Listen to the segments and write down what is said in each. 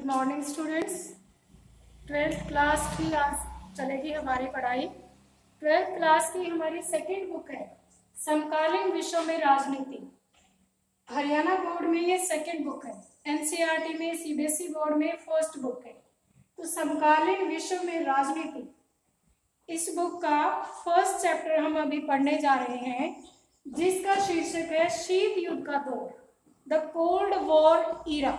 Good morning students. 12th class की आज चलेगी हमारी पढ़ाई। 12th क्लास की हमारी सेकंड बुक है समकालीन विश्व में राजनीति। हरियाणा बोर्ड में ये सेकंड बुक है, एनसीईआरटी में सीबीएसई बोर्ड में फर्स्ट बुक है। तो समकालीन विश्व में राजनीति इस बुक का फर्स्ट चैप्टर हम अभी पढ़ने जा रहे हैं, जिसका शीर्षक है शीत युद्ध का दौर, द कोल्ड वॉर ईरा।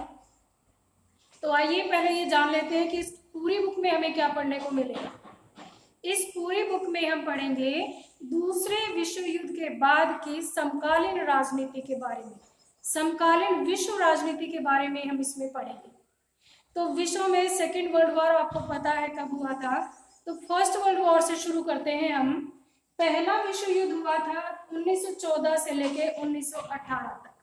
तो आइए पहले ये जान लेते हैं कि इस पूरी बुक में हमें क्या पढ़ने को मिलेगा। इस पूरी बुक में हम पढ़ेंगे दूसरे विश्व युद्ध के बाद की समकालीन राजनीति के बारे में, समकालीन विश्व राजनीति के बारे में हम इसमें पढ़ेंगे। तो विश्व में सेकेंड वर्ल्ड वॉर आपको पता है कब हुआ था, तो फर्स्ट वर्ल्ड वॉर से शुरू करते हैं हम। पहला विश्व युद्ध हुआ था 1914 से लेके 1918 तक,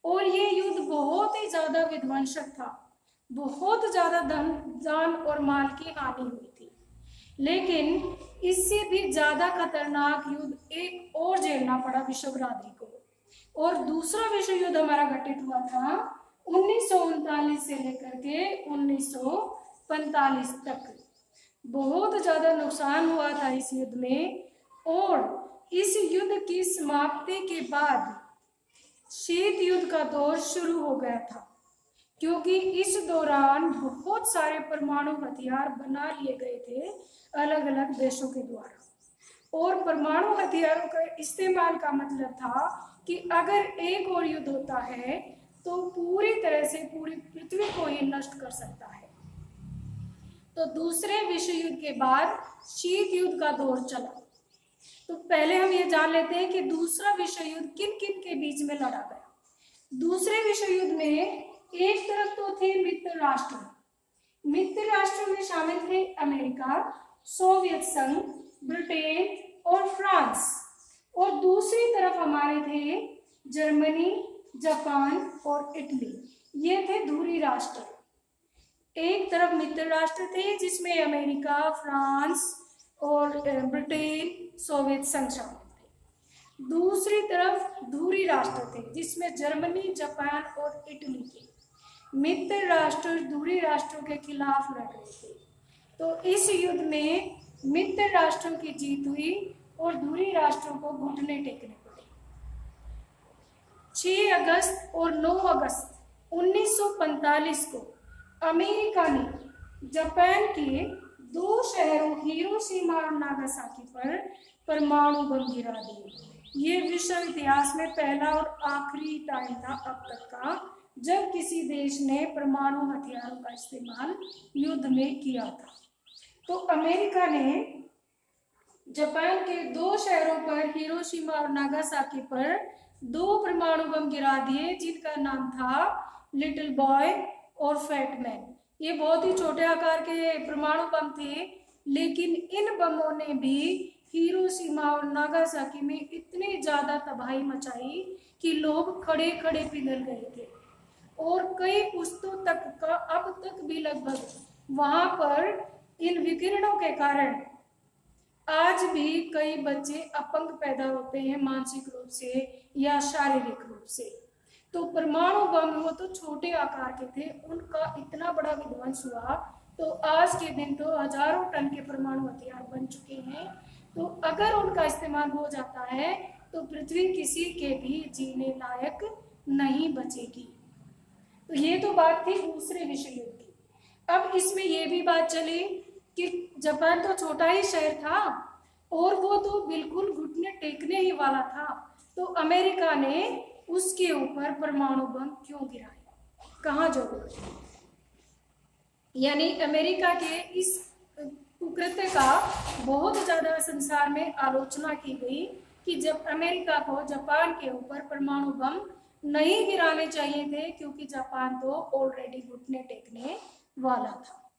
और ये युद्ध बहुत ही ज्यादा विध्वंसक था, बहुत ज्यादा जान और माल की हानि हुई थी। लेकिन इससे भी ज्यादा खतरनाक युद्ध एक और झेलना पड़ा विश्व बिरादरी को, और दूसरा विश्व युद्ध हमारा घटित हुआ था 1939 से लेकर के 1945 तक। बहुत ज्यादा नुकसान हुआ था इस युद्ध में, और इस युद्ध की समाप्ति के बाद शीत युद्ध का दौर शुरू हो गया था, क्योंकि इस दौरान बहुत सारे परमाणु हथियार बना लिए गए थे अलग अलग देशों के द्वारा। और परमाणु हथियारों का इस्तेमाल का मतलब था कि अगर एक और युद्ध होता है तो पूरी तरह से पूरी पृथ्वी को ही नष्ट कर सकता है। तो दूसरे विश्व युद्ध के बाद शीत युद्ध का दौर चला। तो पहले हम ये जान लेते हैं कि दूसरा विश्व युद्ध किन किन के बीच में लड़ा गया। दूसरे विश्व युद्ध में एक तरफ तो थे मित्र राष्ट्र, मित्र राष्ट्रों में शामिल थे अमेरिका, सोवियत संघ, ब्रिटेन और फ्रांस, और दूसरी तरफ हमारे थे जर्मनी, जापान और इटली। ये थे ध्रुवीय राष्ट्र। एक तरफ मित्र राष्ट्र थे जिसमें अमेरिका, फ्रांस और ब्रिटेन, सोवियत संघ शामिल थे। दूसरी तरफ ध्रुवीय राष्ट्र थे जिसमें जर्मनी, जापान और इटली थे। मित्र राष्ट्र ध्रुवीय राष्ट्रों के खिलाफ लड़ रहे थे। तो इस युद्ध में मित्र राष्ट्रों की जीत हुई और ध्रुवीय राष्ट्रों को घुटने टेकने पड़े। 6 अगस्त और 9 अगस्त 1945 को अमेरिका ने जापान के 2 शहरों हिरोशिमा और नागासाकी पर परमाणु बम गिरा दिए। ये विश्व इतिहास में पहला और आखिरी टाइम था अब तक का जब किसी देश ने परमाणु हथियारों का इस्तेमाल युद्ध में किया था। तो अमेरिका ने जापान के 2 शहरों पर हिरोशिमा और नागासाकी पर 2 परमाणु बम गिरा दिए, जिनका नाम था लिटिल बॉय और फैट मैन। ये बहुत ही छोटे आकार के परमाणु बम थे, लेकिन इन बमों ने भी हिरोशिमा और नागासाकी में इतनी ज्यादा तबाही मचाई कि लोग खड़े खड़े पिघल गए थे, और कई पुश्तों तक का अब तक भी लगभग वहां पर इन विकिरणों के कारण आज भी कई बच्चे अपंग पैदा होते हैं, मानसिक रूप से या शारीरिक रूप से। तो परमाणु बम वो तो छोटे आकार के थे, उनका इतना बड़ा विध्वंस हुआ। तो आज के दिन तो हजारों टन के परमाणु हथियार बन चुके हैं। तो अगर उनका इस्तेमाल हो जाता है तो पृथ्वी किसी के भी जीने लायक नहीं बचेगी। तो ये तो बात थी दूसरे विश्व युद्ध की। अब इसमें ये भी बात चली कि जापान तो छोटा ही शहर था और वो तो बिल्कुल घुटने टेकने ही वाला था, तो अमेरिका ने उसके ऊपर परमाणु बम क्यों गिराया, कहाँ जरूरत है। यानी अमेरिका के इस कुकृत्य का बहुत ज्यादा संसार में आलोचना की गई कि जब अमेरिका को जापान के ऊपर परमाणु बम नहीं गिराने चाहिए थे, क्योंकि जापान तो ऑलरेडी घुटने टेकने वाला था।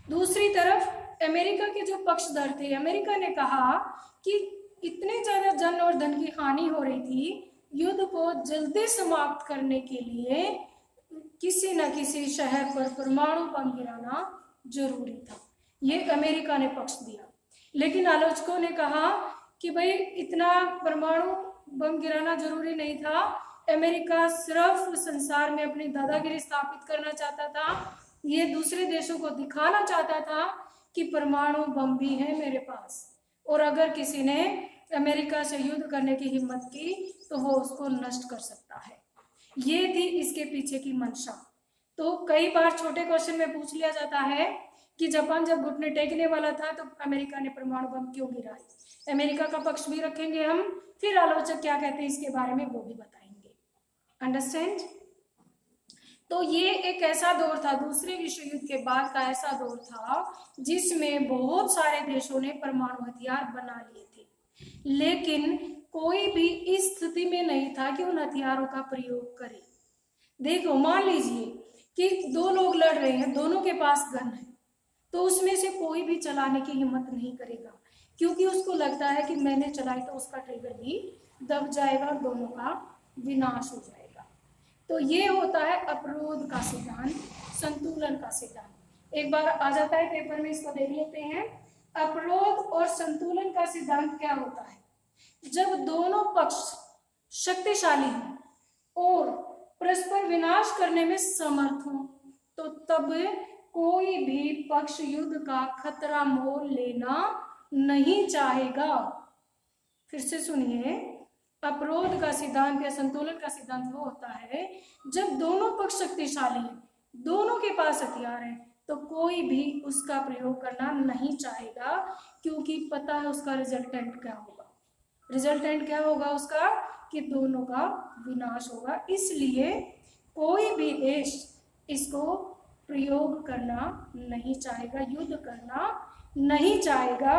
दूसरी तरफ अमेरिका के जो पक्षधर थे, अमेरिका ने कहा कि इतने ज्यादा जन और धन की हानि हो रही थी, युद्ध को जल्दी समाप्त करने के लिए किसी न किसी शहर पर परमाणु बम गिराना जरूरी था। ये अमेरिका ने पक्ष दिया। लेकिन आलोचकों ने कहा कि भाई इतना परमाणु बम गिराना जरूरी नहीं था, अमेरिका सिर्फ संसार में अपनी दादागिरी स्थापित करना चाहता था ये दूसरे देशों को दिखाना चाहता था कि परमाणु बम भी है मेरे पास, और अगर किसी ने अमेरिका से युद्ध करने की हिम्मत की तो वो उसको नष्ट कर सकता है। ये थी इसके पीछे की मंशा। तो कई बार छोटे क्वेश्चन में पूछ लिया जाता है कि जापान जब घुटने टेकने वाला था तो अमेरिका ने परमाणु बम क्यों गिराया। अमेरिका का पक्ष भी रखेंगे हम, फिर आलोचक क्या कहते हैं इसके बारे में वो भी बताएंगे। अंडरस्टैंड। तो ये एक ऐसा दौर था, दूसरे विश्व युद्ध के बाद का ऐसा दौर था जिसमें बहुत सारे देशों ने परमाणु हथियार बना लिए थे, लेकिन कोई भी इस स्थिति में नहीं था कि उन हथियारों का प्रयोग करे। देखो, मान लीजिए कि दो लोग लड़ रहे हैं, दोनों के पास गन है, तो उसमें से कोई भी चलाने की हिम्मत नहीं करेगा, क्योंकि उसको लगता है कि मैंने चलाई तो उसका ट्रिगर भी दब जाएगा, दोनों का विनाश हो जाएगा। तो ये होता है अपरोध का सिद्धांत, संतुलन का सिद्धांत। एक बार आ जाता है पेपर में, इसको देख लेते हैं। अपरोध और संतुलन का सिद्धांत क्या होता है? जब दोनों पक्ष शक्तिशाली हों और परस्पर विनाश करने में समर्थ हों, तो तब कोई भी पक्ष युद्ध का खतरा मोल लेना नहीं चाहेगा। फिर से सुनिए, अपरोध का सिद्धांत या संतुलन का सिद्धांत वो होता है जब दोनों पक्ष शक्तिशाली हैं, दोनों के पास हथियार हैं, तो कोई भी उसका प्रयोग करना नहीं चाहेगा, क्योंकि पता है उसका रिजल्टेंट क्या होगा। रिजल्टेंट क्या होगा उसका? कि दोनों का विनाश होगा। इसलिए कोई भी देश इसको प्रयोग करना नहीं चाहेगा, युद्ध करना नहीं चाहेगा।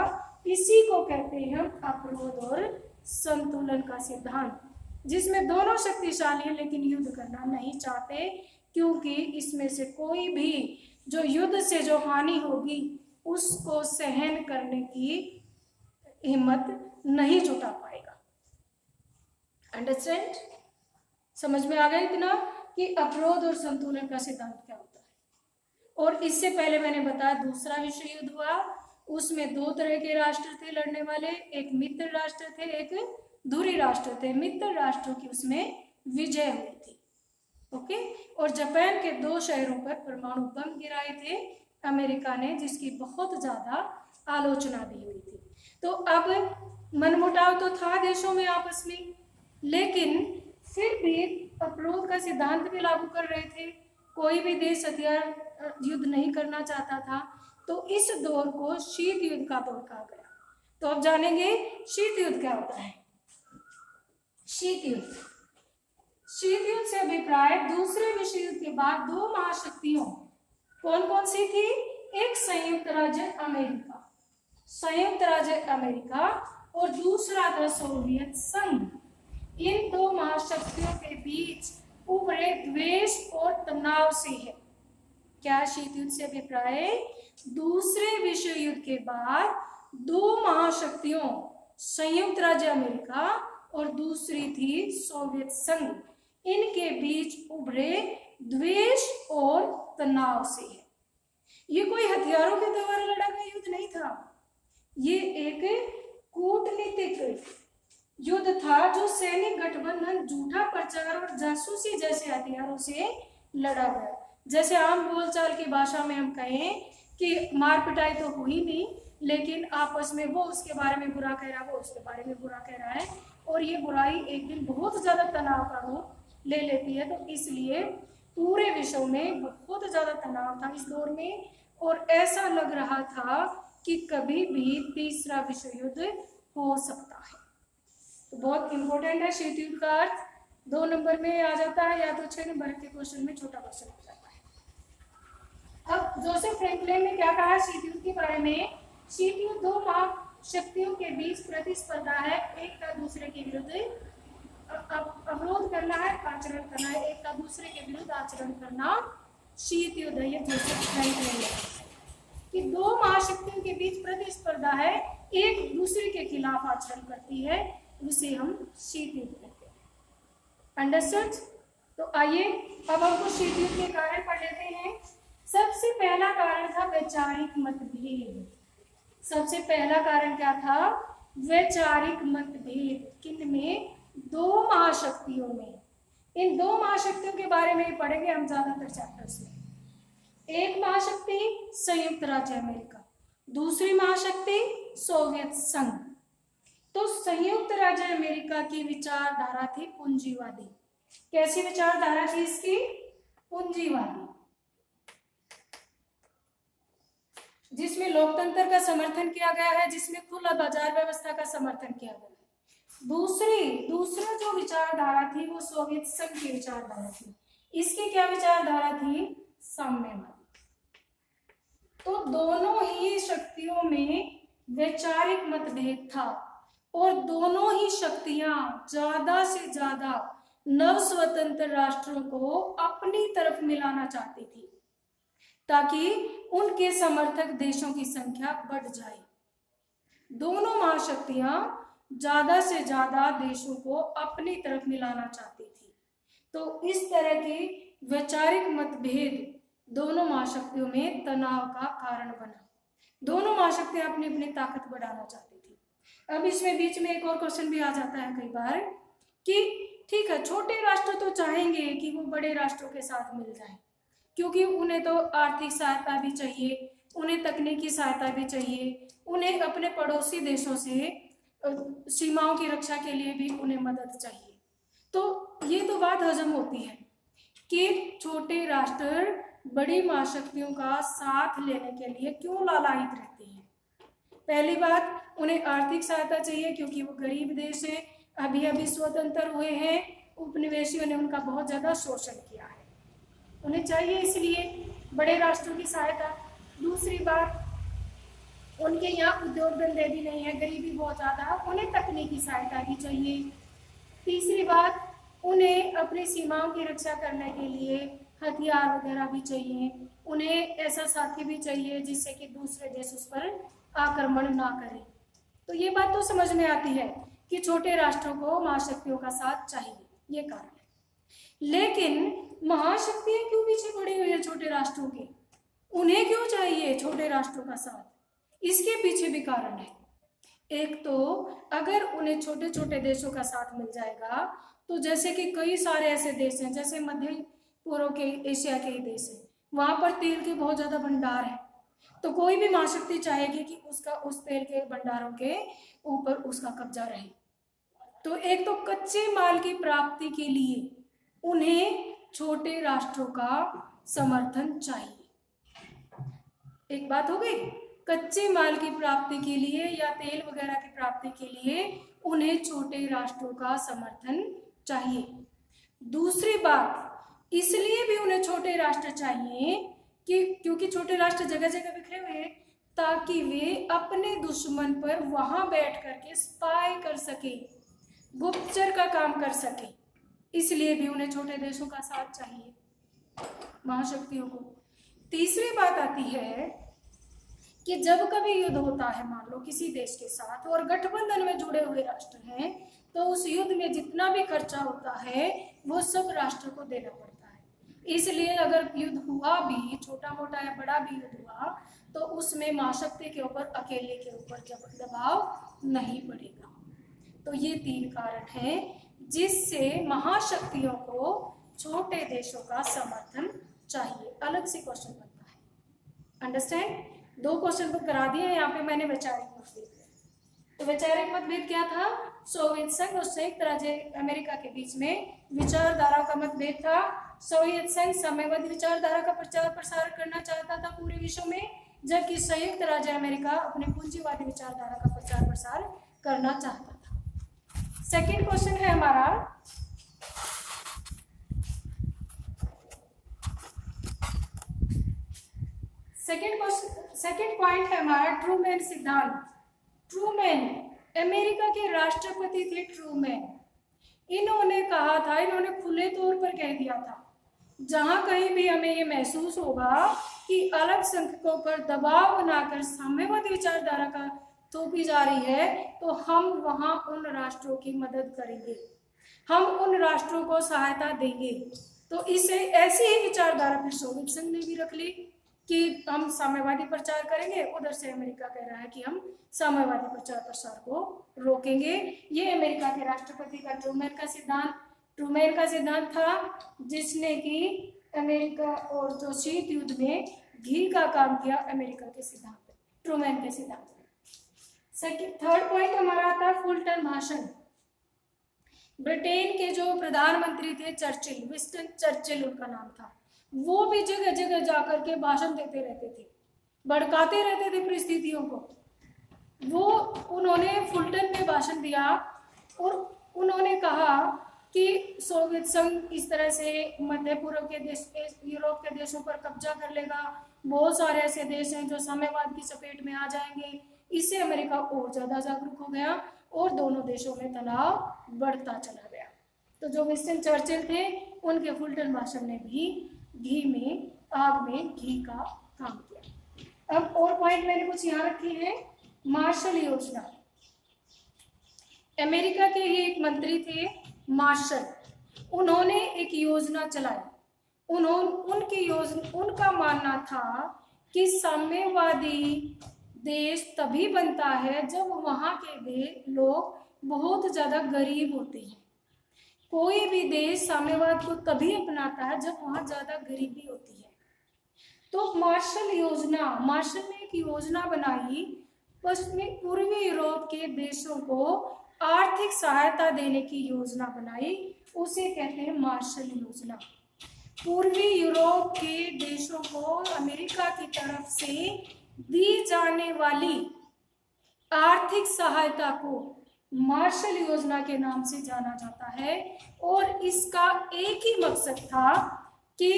इसी को कहते हैं अपरोध और संतुलन का सिद्धांत, जिसमें दोनों शक्तिशाली हैं लेकिन युद्ध करना नहीं चाहते, क्योंकि इसमें से कोई भी जो युद्ध से जो हानि होगी उसको सहन करने की हिम्मत नहीं जुटा पाएगा। अंडरस्टैंड? समझ में आ गया इतना कि अपरोध और संतुलन का सिद्धांत क्या होता है। और इससे पहले मैंने बताया दूसरा विश्व युद्ध हुआ, उसमें दो तरह के राष्ट्र थे लड़ने वाले, एक मित्र राष्ट्र थे, एक धुरी राष्ट्र थे। मित्र राष्ट्रों की उसमें विजय हुई थी। ओके। और जापान के 2 शहरों पर परमाणु बम गिराए थे अमेरिका ने, जिसकी बहुत ज्यादा आलोचना भी हुई थी। तो अब मनमुटाव तो था देशों में आपस में, लेकिन फिर भी अपरोध का सिद्धांत भी लागू कर रहे थे। कोई भी देश हथियार युद्ध नहीं करना चाहता था। तो इस दौर को शीत युद्ध का दौर कहा गया। तो अब जानेंगे शीत युद्ध क्या होता है। शीत युद्ध, शीत युद्ध से अभिप्राय दूसरे विश्व युद्ध के बाद 2 महाशक्तियों कौन कौन सी थी? एक संयुक्त राज्य अमेरिका, संयुक्त राज्य अमेरिका, और दूसरा था सोवियत संघ। इन 2 महाशक्तियों के बीच उभरे द्वेष और तनाव से है। क्या शीत युद्ध से अभिप्राय? दूसरे विश्व युद्ध के बाद 2 महाशक्तियों, संयुक्त राज्य अमेरिका और दूसरी थी सोवियत संघ, इनके बीच उभरे द्वेष और तनाव से है। ये कोई हथियारों के द्वारा लड़ा गया युद्ध नहीं था, ये एक कूटनीतिक युद्ध था जो सैनिक गठबंधन, झूठा प्रचार और जासूसी जैसे हथियारों से लड़ा गया। जैसे आम बोलचाल की भाषा में हम कहें कि मार पिटाई तो हुई नहीं, लेकिन आपस में वो उसके बारे में बुरा कह रहा है, वो उसके बारे में बुरा कह रहा है, और ये बुराई एक दिन बहुत ज्यादा तनाव का रूप ले लेती है। तो इसलिए पूरे विश्व में बहुत ज्यादा तनाव था इस दौर में, और ऐसा लग रहा था कि कभी भी तीसरा विश्व युद्ध हो सकता है। तो बहुत इंपॉर्टेंट है शीत युद्ध का अर्थ। 2 नंबर में आ जाता है, या तो 6 नंबर के क्वेश्चन में छोटा क्वेश्चन हो जाता है। अब जोसेफ फ्रैंकलिन ने क्या कहा शीत युद्ध के बारे में? शीत युद्ध 2 महाशक्तियों के बीच प्रतिस्पर्धा है, एक का दूसरे के विरुद्ध अवरोध करना है, आचरण करना है, एक का दूसरे के विरुद्ध आचरण करना शीत युद्ध है। ये जोसेफ फ्रैंकलिन ने कि 2 महाशक्तियों के बीच प्रतिस्पर्धा है, एक दूसरे के खिलाफ आचरण करती है, उसे हम शीत युद्ध कहते हैं। अंडरस्टूड? तो आइए अब हम कुछ शीत युद्ध के कारण पढ़ लेते हैं। सबसे पहला कारण था वैचारिक मतभेद। सबसे पहला कारण क्या था? वैचारिक मतभेद। किन में? 2 महाशक्तियों में। इन 2 महाशक्तियों के बारे में पढ़ेंगे हम ज्यादातर चैप्टर्स में। एक महाशक्ति संयुक्त राज्य अमेरिका, दूसरी महाशक्ति सोवियत संघ। तो संयुक्त राज्य अमेरिका की विचारधारा थी पूंजीवादी। कैसी विचारधारा थी इसकी? पूंजीवादी, जिसमें लोकतंत्र का समर्थन किया गया है, जिसमें खुला बाजार व्यवस्था का समर्थन किया गया है। दूसरा जो विचारधारा थी वो सोवियत संघ की विचारधारा थी। इसकी क्या विचारधारा थी? साम्यवादी। तो दोनों ही शक्तियों में वैचारिक मतभेद था और दोनों ही शक्तियां ज्यादा से ज्यादा नव स्वतंत्र राष्ट्रों को अपनी तरफ मिलाना चाहती थी ताकि उनके समर्थक देशों की संख्या बढ़ जाए। दोनों महाशक्तियां ज्यादा से ज्यादा देशों को अपनी तरफ मिलाना चाहती थी। तो इस तरह के वैचारिक मतभेद दोनों महाशक्तियों में तनाव का कारण बना। दोनों महाशक्तियां अपनी अपनी ताकत बढ़ाना चाहती थी। अब इसमें बीच में एक और क्वेश्चन भी आ जाता है कई बार कि ठीक है, छोटे राष्ट्र तो चाहेंगे कि वो बड़े राष्ट्रों के साथ मिल जाएं, क्योंकि उन्हें तो आर्थिक सहायता भी चाहिए, उन्हें तकनीकी सहायता भी चाहिए, उन्हें अपने पड़ोसी देशों से सीमाओं की रक्षा के लिए भी उन्हें मदद चाहिए। तो ये तो बात हजम होती है कि छोटे राष्ट्र बड़ी महाशक्तियों का साथ लेने के लिए क्यों लालायित रहते हैं। पहली बात, उन्हें आर्थिक सहायता चाहिए क्योंकि वो गरीब देश है, अभी अभी स्वतंत्र हुए हैं, उपनिवेशियों ने उनका बहुत ज्यादा शोषण किया है, उन्हें चाहिए इसलिए बड़े राष्ट्रों की सहायता। दूसरी बात, उनके यहाँ उद्योग धंधे भी नहीं है, गरीबी बहुत ज्यादा, उन्हें तकनीकी सहायता भी चाहिए। तीसरी बात, उन्हें अपनी सीमाओं की रक्षा करने के लिए हथियार वगैरह भी चाहिए, उन्हें ऐसा साथी भी चाहिए जिससे कि दूसरे देश उस पर आक्रमण ना करें। तो ये बात तो समझ में आती है कि छोटे राष्ट्रों को महाशक्तियों का साथ चाहिए, ये कारण है। लेकिन महाशक्तियां क्यों पीछे पड़ी हुई है छोटे राष्ट्रों के? उन्हें क्यों चाहिए छोटे राष्ट्रों का साथ? इसके पीछे भी कारण है। एक तो अगर उन्हें छोटे छोटे देशों का साथ मिल जाएगा तो जैसे कि कई सारे ऐसे देश हैं, जैसे मध्य पूर्व के एशिया के ही देश हैं, वहां पर तेल के बहुत ज्यादा भंडार है, तो कोई भी महाशक्ति चाहेगी कि उसका उस तेल के भंडारों के ऊपर उसका कब्जा रहे। तो एक तो कच्चे माल की प्राप्ति के लिए उन्हें छोटे राष्ट्रों का समर्थन चाहिए। एक बात हो गई, कच्चे माल की प्राप्ति के लिए या तेल वगैरह की प्राप्ति के लिए उन्हें छोटे राष्ट्रों का समर्थन चाहिए। दूसरी बात, इसलिए भी उन्हें छोटे राष्ट्र चाहिए कि क्योंकि छोटे राष्ट्र जगह जगह बिखरे हुए हैं, ताकि वे अपने दुश्मन पर वहां बैठ करके स्पाई कर सके, गुप्तचर का काम कर सके। इसलिए भी उन्हें छोटे देशों का साथ चाहिए, महाशक्तियों को। तीसरी बात आती है कि जब कभी युद्ध होता है मान लो किसी देश के साथ और गठबंधन में जुड़े हुए राष्ट्र हैं, तो उस युद्ध में जितना भी खर्चा होता है वो सब राष्ट्र को देना पड़ता है। इसलिए अगर युद्ध हुआ भी, छोटा मोटा या बड़ा भी युद्ध हुआ, तो उसमें महाशक्ति के ऊपर, अकेले के ऊपर दबाव नहीं पड़ेगा। तो ये तीन कारण हैं जिससे महाशक्तियों को छोटे देशों का समर्थन चाहिए। अलग से क्वेश्चन बनता है, अंडरस्टैंड? 2 क्वेश्चन को करा दिए यहाँ पे मैंने वैचारिक मतभेद। तो वैचारिक मतभेद क्या था? सोवियत संघ और संयुक्त राज्य अमेरिका के बीच में विचारधारा का मतभेद था। सोवियत संघ साम्यवादी विचारधारा का प्रचार प्रसार करना चाहता था पूरे विश्व में, जबकि संयुक्त राज्य अमेरिका अपने पूंजीवादी विचारधारा का प्रचार प्रसार करना चाहता था। सेकेंड क्वेश्चन है हमारा, सेकेंड पॉइंट है हमारा ट्रूमैन सिद्धांत। ट्रूमैन अमेरिका के राष्ट्रपति थे ट्रूमैन। इन्होंने कहा था, इन्होंने खुले तौर पर कह दिया था, जहां कहीं भी हमें ये महसूस होगा कि अल्पसंख्यकों पर दबाव बनाकर साम्यवादी विचारधारा का थोपी जा रही है, तो हम वहां उन राष्ट्रों की मदद करेंगे, हम उन राष्ट्रों को सहायता देंगे। तो इसे ऐसी ही विचारधारा फिर सोवियत संघ ने भी रख ली कि हम साम्यवादी प्रचार करेंगे। उधर से अमेरिका कह रहा है कि हम साम्यवादी प्रचार प्रसार को रोकेंगे। ये अमेरिका के राष्ट्रपति का ट्रूमैन का सिद्धांत था, जिसने कि अमेरिका और जो शीत युद्ध में घी का काम किया अमेरिका के सिद्धांत, ट्रूमैन के सिद्धांत। थर्ड पॉइंट हमारा आता है फुलटन भाषण। ब्रिटेन के जो प्रधानमंत्री थे चर्चिल, विंस्टन चर्चिल उनका नाम था, वो भी जगह जगह जाकर के भाषण देते रहते थे, भड़काते रहते थे परिस्थितियों को। उन्होंने फुलटन में भाषण दिया और उन्होंने कहा कि सोवियत संघ इस तरह से मध्य पूर्व के देश, यूरोप के देशों पर कब्जा कर लेगा, बहुत सारे ऐसे देश हैं जो साम्यवाद की चपेट में आ जाएंगे। इससे अमेरिका और ज्यादा जागरूक हो गया और दोनों देशों में तनाव बढ़ता चला गया। तो जो विंस्टन चर्चिल थे उनके फुलटन भाषण ने भी आग में घी का काम किया। अब और पॉइंट मैंने कुछ यहाँ रखी है। मार्शल योजना, अमेरिका के ही एक मंत्री थे मार्शल, उन्होंने एक योजना चलाई। उनका मानना था कि साम्यवादी देश तभी बनता है जब वहाँ के लोग बहुत ज्यादा गरीब होते हैं। कोई भी देश साम्यवाद को तभी अपनाता है जब वहाँ ज्यादा गरीबी होती है। तो मार्शल ने एक योजना बनाई, पूर्वी यूरोप के देशों को आर्थिक सहायता देने की योजना बनाई, उसे कहते हैं मार्शल योजना। पूर्वी यूरोप के देशों को अमेरिका की तरफ से दी जाने वाली आर्थिक सहायता को मार्शल योजना के नाम से जाना जाता है और इसका एक ही मकसद था कि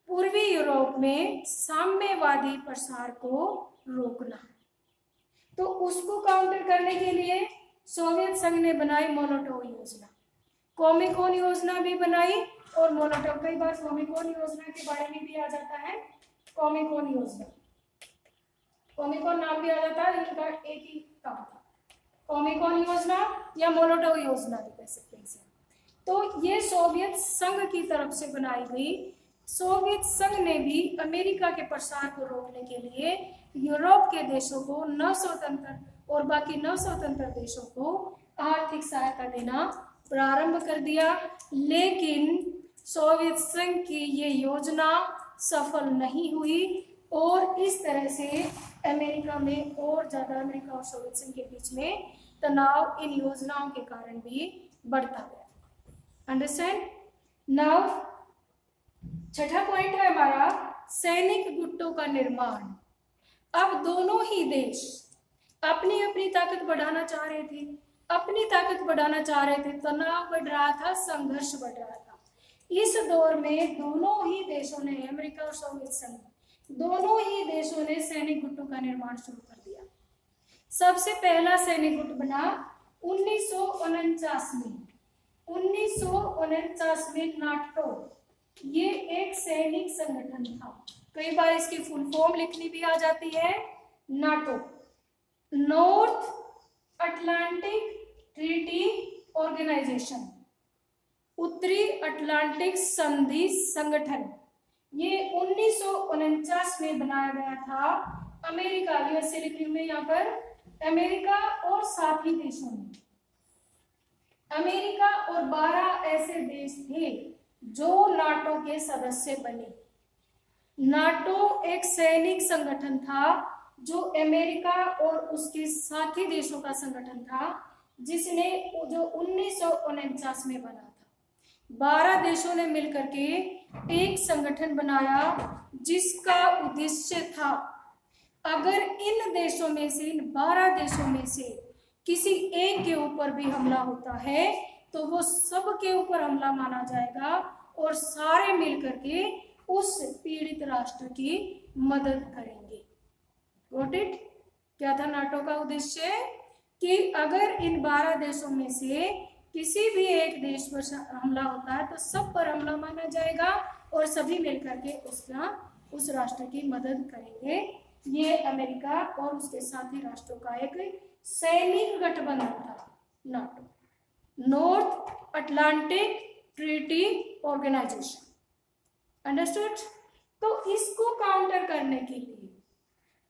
पूर्वी यूरोप में साम्यवादी प्रसार को रोकना। तो उसको काउंटर करने के लिए सोवियत संघ ने बनाई मोलोटोव योजना, कोमिकोन योजना भी बनाई और मोलोटोव। कई बार कोमिकोन योजना के बारे में भी आ जाता है, कोमिकोन योजना, कोमिकोन नाम भी आ जाता है, इनका एक ही काम था, कोमिकोन योजना या मोलोटोव योजना भी कह सकते हैं इसे। तो ये सोवियत संघ की तरफ से बनाई गई। सोवियत संघ ने भी अमेरिका के प्रसार को रोकने के लिए यूरोप के देशों को नवस्वतंत्र और बाकी नवस्वतंत्र देशों को आर्थिक सहायता देना प्रारंभ कर दिया। लेकिन सोवियत संघ की ये योजना सफल नहीं हुई और इस तरह से अमेरिका में और ज्यादा, अमेरिका और सोवियत संघ के बीच में तनाव इन योजनाओं के कारण भी बढ़ता गया। Understand now. छठा पॉइंट है हमारा सैनिक गुटों का निर्माण। अब दोनों ही देश अपनी अपनी ताकत बढ़ाना चाह रहे थे, तनाव बढ़ रहा था, संघर्ष बढ़ रहा था। इस दौर में दोनों ही देशों ने, अमेरिका और सोवियत संघ, दोनों ही देशों ने सैनिक गुटों का निर्माण शुरू कर दिया। सबसे पहला सैनिक गुट बना 1949 में नाटो। ये एक सैनिक संगठन था, कई बार इसकी फुल फॉर्म लिखनी भी आ जाती है, NATO, North Atlantic Treaty Organization, उत्तरी अटलांटिक संधि संगठन। ये 1949 में बनाया गया था। अमेरिका, यूएसए लिख रही हूं मैं यहाँ पर, अमेरिका और साथी देशों में, अमेरिका और 12 ऐसे देश थे जो नाटो के सदस्य बने। नाटो एक सैनिक संगठन था जो अमेरिका और उसके साथी देशों का संगठन था, जिसने जो 1949 में बना था। 12 देशों ने मिलकर के एक संगठन बनाया जिसका उद्देश्य था, अगर इन देशों में से, इन 12 देशों में से किसी एक के ऊपर भी हमला होता है तो वो सब के ऊपर हमला माना जाएगा और सारे मिलकर के उस पीड़ित राष्ट्र की मदद करेंगे। Got it? क्या था नाटो का उद्देश्य? कि अगर इन 12 देशों में से किसी भी एक देश पर हमला होता है तो सब पर हमला माना जाएगा और सभी मिलकर के उस राष्ट्र की मदद करेंगे। ये अमेरिका और उसके साथी राष्ट्रों का एक सैनिक गठबंधन था, NATO, North Atlantic Treaty Organization. Understood? तो इसको काउंटर करने के लिए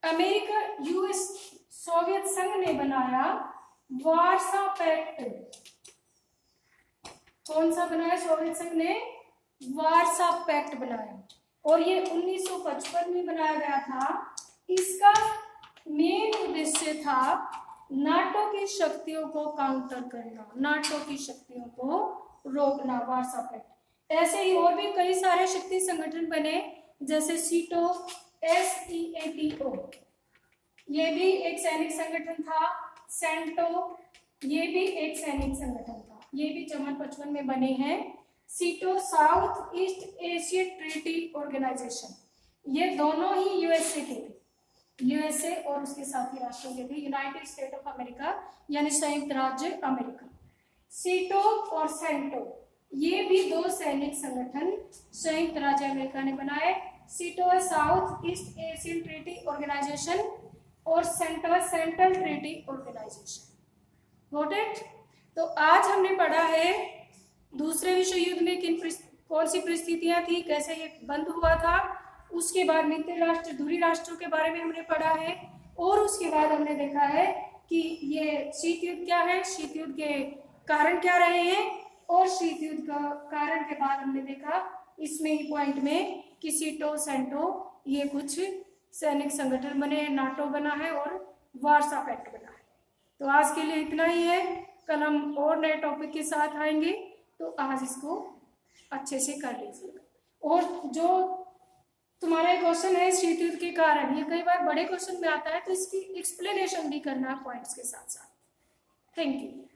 अमेरिका, यूएस, सोवियत संघ ने बनाया वार्सा पैक्ट। कौन सा बनाया सोवियत संघ ने? वारसा पैक्ट बनाया और ये 1955 में बनाया गया था। इसका मेन उद्देश्य था नाटो की शक्तियों को काउंटर करना, नाटो की शक्तियों को रोकना, वारसा पैक्ट। ऐसे ही और भी कई सारे शक्ति संगठन बने, जैसे सीटो, SEATO, ये भी एक सैनिक संगठन था। सेंटो, ये भी एक सैनिक संगठन था। ये भी 54 में बने हैं। SEATO South East Asia Treaty Organization, ये दोनों ही यूएसए के थे, यूएसए और उसके साथी राष्ट्रों के थे, यूनाइटेड स्टेट ऑफ अमेरिका यानी संयुक्त राज्य अमेरिका। सीटो और सेंटो, ये भी दो सैनिक संगठन संयुक्त राज्य अमेरिका ने बनाए। सीटो है South East Asian Treaty Organization और सेंटो है Central Treaty Organization. Got it? तो आज हमने पढ़ा है दूसरे विश्व युद्ध में कौन सी परिस्थितियां थी, कैसे ये बंद हुआ था। उसके बाद मित्र राष्ट्र, धुरी राष्ट्रों के बारे में हमने पढ़ा है और उसके बाद हमने देखा है कि ये शीत युद्ध क्या है, शीत युद्ध के कारण क्या रहे हैं, और शीत युद्ध का कारण के बाद हमने देखा इसमें ही पॉइंट में कि सीटो, सेंटो, ये कुछ सैनिक संगठन बने, नाटो बना है और वारसा पैक्ट बना है। तो आज के लिए इतना ही है, कल हम और नए टॉपिक के साथ आएंगे, तो आज इसको अच्छे से कर लीजिएगा। और जो तुम्हारा क्वेश्चन है शीत युद्ध के कारण, ये कई बार बड़े क्वेश्चन में आता है, तो इसकी एक्सप्लेनेशन भी करना पॉइंट्स के साथ साथ। Thank you.